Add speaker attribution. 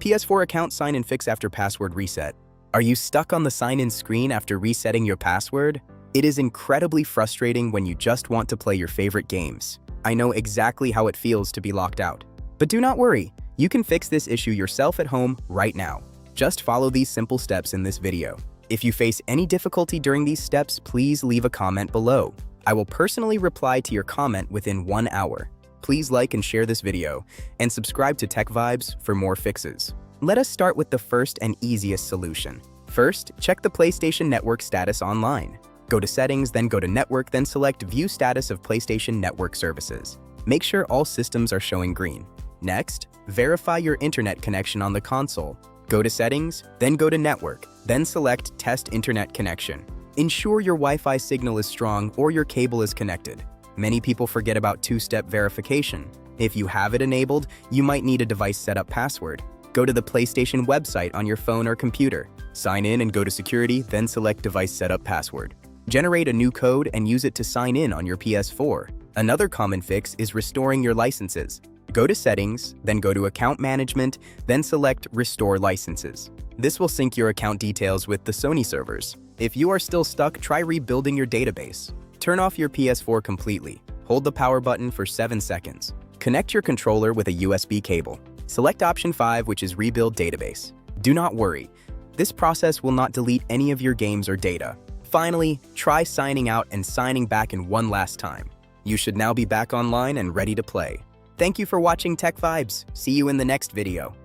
Speaker 1: PS4 account sign-in fix after password reset. Are you stuck on the sign-in screen after resetting your password? It is incredibly frustrating when you just want to play your favorite games. I know exactly how it feels to be locked out. But do not worry, you can fix this issue yourself at home right now. Just follow these simple steps in this video. If you face any difficulty during these steps, please leave a comment below. I will personally reply to your comment within 1 hour. Please like and share this video, and subscribe to Tech Vibes for more fixes. Let us start with the first and easiest solution. First, check the PlayStation Network status online. Go to Settings, then go to Network, then select View Status of PlayStation Network Services. Make sure all systems are showing green. Next, verify your internet connection on the console. Go to Settings, then go to Network, then select Test Internet Connection. Ensure your Wi-Fi signal is strong or your cable is connected. Many people forget about two-step verification. If you have it enabled, you might need a device setup password. Go to the PlayStation website on your phone or computer. Sign in and go to Security, then select Device Setup Password. Generate a new code and use it to sign in on your PS4. Another common fix is restoring your licenses. Go to Settings, then go to Account Management, then select Restore Licenses. This will sync your account details with the Sony servers. If you are still stuck, try rebuilding your database. Turn off your PS4 completely. Hold the power button for 7 seconds. Connect your controller with a USB cable. Select option 5, which is Rebuild Database. Do not worry. This process will not delete any of your games or data. Finally, try signing out and signing back in one last time. You should now be back online and ready to play. Thank you for watching Tech Vibes. See you in the next video.